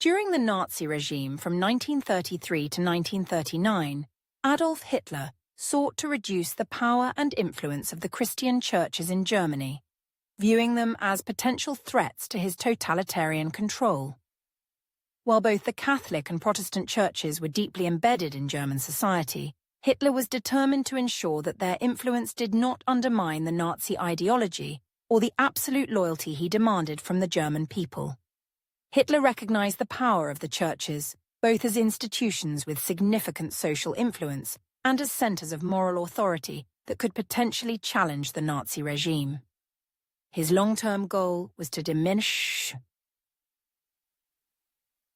During the Nazi regime from 1933 to 1939, Adolf Hitler sought to reduce the power and influence of the Christian churches in Germany, viewing them as potential threats to his totalitarian control. While both the Catholic and Protestant churches were deeply embedded in German society, Hitler was determined to ensure that their influence did not undermine the Nazi ideology or the absolute loyalty he demanded from the German people. Hitler recognized the power of the churches, both as institutions with significant social influence and as centers of moral authority that could potentially challenge the Nazi regime. His long-term goal was to diminish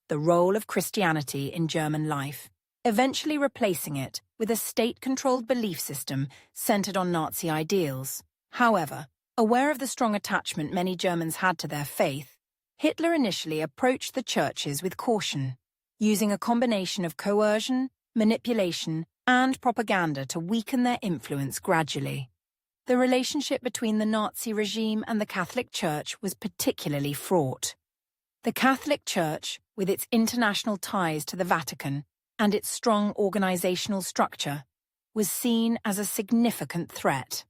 the role of Christianity in German life, eventually replacing it with a state-controlled belief system centered on Nazi ideals. However, aware of the strong attachment many Germans had to their faith, Hitler initially approached the churches with caution, using a combination of coercion, manipulation, and propaganda to weaken their influence gradually. The relationship between the Nazi regime and the Catholic Church was particularly fraught. The Catholic Church, with its international ties to the Vatican and its strong organizational structure, was seen as a significant threat.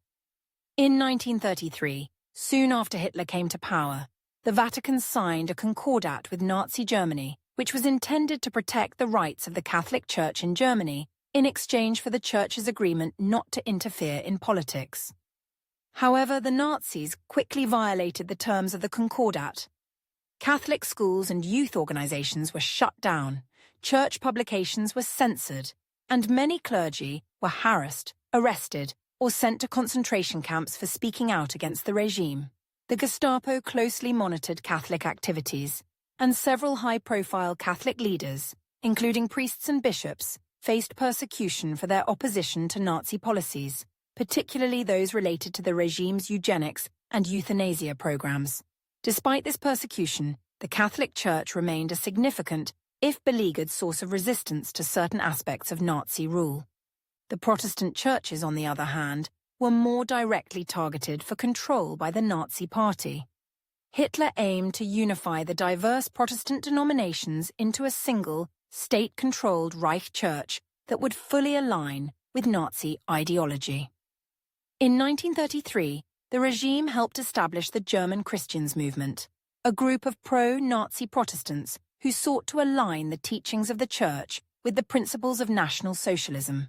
In 1933, soon after Hitler came to power, the Vatican signed a concordat with Nazi Germany, which was intended to protect the rights of the Catholic Church in Germany in exchange for the Church's agreement not to interfere in politics. However, the Nazis quickly violated the terms of the concordat. Catholic schools and youth organizations were shut down, church publications were censored, and many clergy were harassed, arrested, or sent to concentration camps for speaking out against the regime. The Gestapo closely monitored Catholic activities, and several high-profile Catholic leaders, including priests and bishops, faced persecution for their opposition to Nazi policies, particularly those related to the regime's eugenics and euthanasia programs. Despite this persecution, the Catholic Church remained a significant, if beleaguered, source of resistance to certain aspects of Nazi rule. The Protestant churches, on the other hand, were more directly targeted for control by the Nazi Party. Hitler aimed to unify the diverse Protestant denominations into a single, state-controlled Reich Church that would fully align with Nazi ideology. In 1933, the regime helped establish the German Christians movement, a group of pro-Nazi Protestants who sought to align the teachings of the Church with the principles of National Socialism.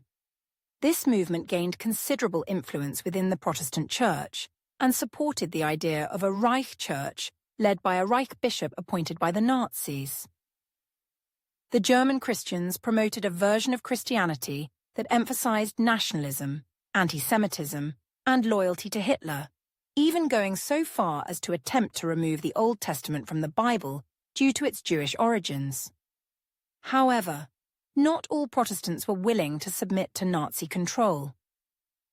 This movement gained considerable influence within the Protestant Church and supported the idea of a Reich Church led by a Reich bishop appointed by the Nazis. The German Christians promoted a version of Christianity that emphasized nationalism, anti-Semitism, and loyalty to Hitler, even going so far as to attempt to remove the Old Testament from the Bible due to its Jewish origins. However, not all Protestants were willing to submit to Nazi control.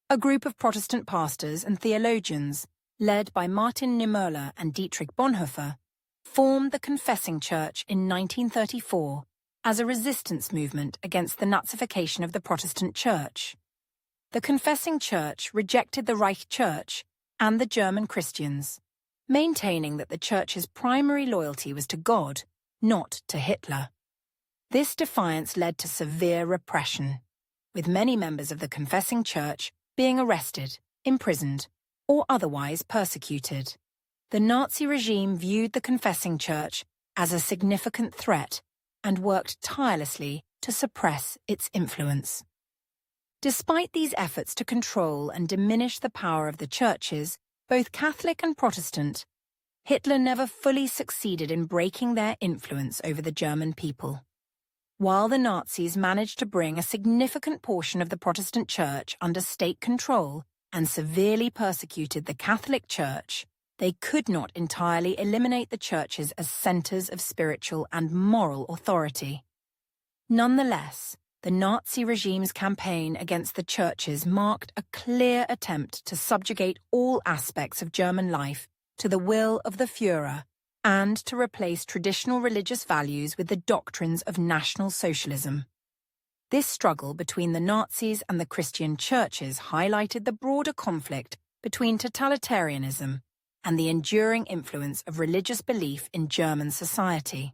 A group of Protestant pastors and theologians, led by Martin Niemöller and Dietrich Bonhoeffer, formed the Confessing Church in 1934 as a resistance movement against the Nazification of the Protestant Church. The Confessing Church rejected the Reich Church and the German Christians, maintaining that the Church's primary loyalty was to God, not to Hitler. This defiance led to severe repression, with many members of the Confessing Church being arrested, imprisoned, or otherwise persecuted. The Nazi regime viewed the Confessing Church as a significant threat and worked tirelessly to suppress its influence. Despite these efforts to control and diminish the power of the churches, both Catholic and Protestant, Hitler never fully succeeded in breaking their influence over the German people. While the Nazis managed to bring a significant portion of the Protestant Church under state control and severely persecuted the Catholic Church, they could not entirely eliminate the churches as centers of spiritual and moral authority. Nonetheless, the Nazi regime's campaign against the churches marked a clear attempt to subjugate all aspects of German life to the will of the Führer and to replace traditional religious values with the doctrines of National Socialism. This struggle between the Nazis and the Christian churches highlighted the broader conflict between totalitarianism and the enduring influence of religious belief in German society.